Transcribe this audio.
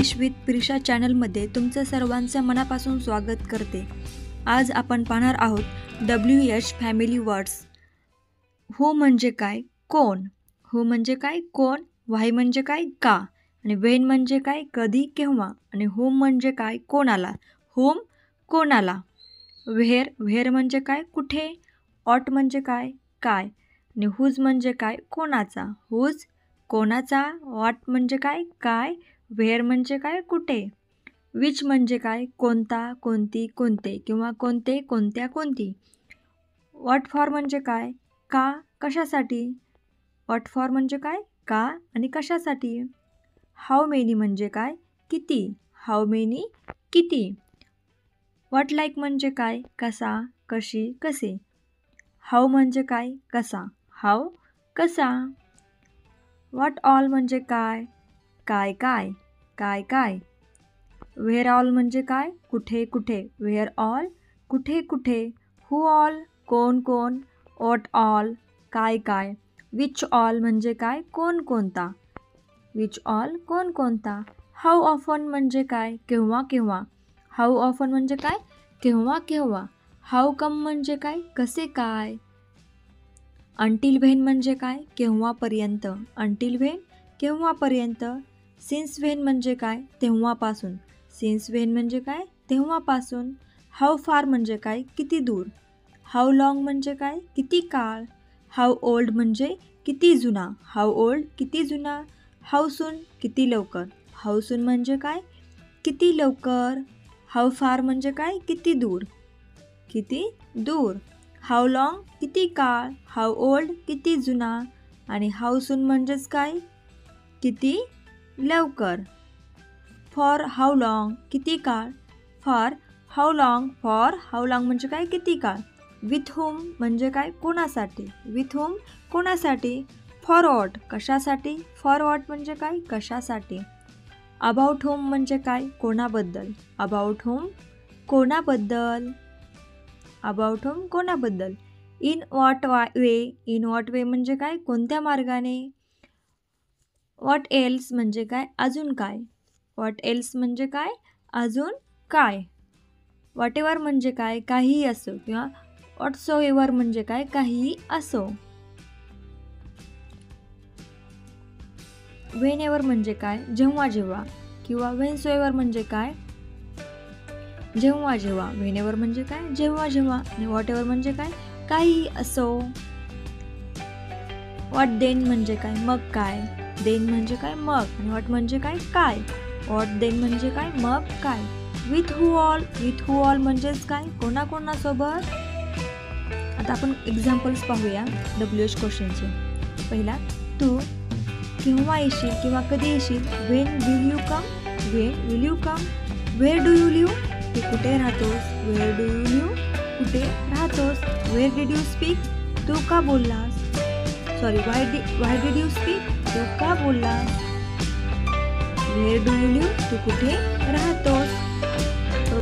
English with Prisha चॅनलमध्ये तुमचं सर्वांचं मनापासून स्वागत करते. आज आपण पाहणार आहोत WH फॅमिली वर्ड्स. हू म्हणजे काय, कोण. हू म्हणजे काय, कोण. व्हाय म्हणजे काय, का. आणि व्हेन म्हणजे काय, कधी, केव्हा. आणि होम म्हणजे काय, कोणाला. होम, कोणाला. व्हेअर म्हणजे काय, कुठे. ऑट म्हणजे काय, काय. आणि हुज म्हणजे काय, कोणाचा. हुज, कोणाचा. व्हॉट म्हणजे काय, काय. व्हेअर म्हणजे काय, कुठे. विच म्हणजे काय, कोणता, कोणती, कोणते किंवा कोणते, कोणत्या, कोणती. व्हॉट फॉर म्हणजे काय, का, कशासाठी. व्हॉट फॉर म्हणजे काय, का आणि कशासाठी. हाऊ मेनी म्हणजे काय, किती. हाऊ मेनी, किती. व्हॉट लाईक म्हणजे काय, कसा, कशी, कसे. हाऊ म्हणजे काय, कसा. हाऊ, कसा. व्हॉट ऑल म्हणजे काय, काय काय, काय काय. व्हेअर ऑल म्हणजे काय, कुठे कुठे. व्हेअर ऑल, कुठे कुठे. हू ऑल, कोण कोण. व्हॉट ऑल, काय काय. विच ऑल म्हणजे काय, कोण कोणता. विच ऑल, कोण कोणता. हाऊ ऑफन म्हणजे काय, केव्हा केव्हा. हाऊ ऑफन म्हणजे काय, केव्हा केव्हा. हाऊ कम म्हणजे काय, कसे काय. अंटील व्हेन म्हणजे काय, केव्हापर्यंत. अंटील व्हेन, केव्हापर्यंत. सिन्स व्हेन म्हणजे काय, तेव्हापासून. सिन्स व्हेन म्हणजे काय, तेव्हापासून. हाऊ फार म्हणजे काय, किती दूर. हाऊ लाँग म्हणजे काय, किती काळ. हाऊ ओल्ड म्हणजे किती जुना. हाऊ ओल्ड, किती जुना. हाऊ सून, किती लवकर. हाऊ सून म्हणजे काय, किती लवकर. हाऊ फार म्हणजे काय, किती दूर. किती दूर. हाऊ लाँग, किती काळ. हाऊ ओल्ड, किती जुना. आणि हाऊ सून म्हणजेच काय, किती लवकर. फॉर हाऊ लाँग, किती काळ. For how long, for how long म्हणजे काय, किती काळ. विथ हुम म्हणजे काय, कोणासाठी. विथ हुम, कोणासाठी. फॉर व्हॉट, कशासाठी. फॉर व्हॉट म्हणजे काय, कशासाठी. अबाउट हुम म्हणजे काय, कोणाबद्दल. अबाउट हुम, कोणाबद्दल. अबाउट हुम, कोणाबद्दल. In what way, in what way म्हणजे काय, कोणत्या मार्गाने. व्हॉट एल्स म्हणजे काय, अजून काय. व्हॉट एल्स म्हणजे काय, अजून काय. व्हॉट एव्हर म्हणजे काय, काहीही असो किंवा व्हॉटसो एव्हर म्हणजे काय, काहीही असो. व्हेन एव्हर म्हणजे काय, जेव्हा जेव्हा किंवा व्हेनसो एव्हर म्हणजे काय, जेव्हा जेव्हा. व्हेन एव्हर म्हणजे काय, जेव्हा जेव्हा. आणि व्हॉट एव्हर म्हणजे काय, काहीही असो. व्हॉट देन म्हणजे काय, मग काय. देन म्हणजे काय, मग. आणि व्हॉट म्हणजे काय, काय. व्हॉट देन म्हणजे काय, मग काय. With who all, with who all म्हणजेच काय, कोणाकोणासोबत. आता आपण एक्झाम्पल्स पाहूया WH क्वेश्चनचे. पहिला, तू केव्हा येशील किंवा कधी येशील. When will you come, when will you come. Where do you live, तू कुठे राहतोस. व्हेअर डू यू लिव्ह, कुठे राहतोस. व्हेअर डिड यू स्पीक, तू का बोललास. Sorry, why did you speak, तू का बोललास. व्हेअर डू यू लिव्ह, तू कुठे राहतोस.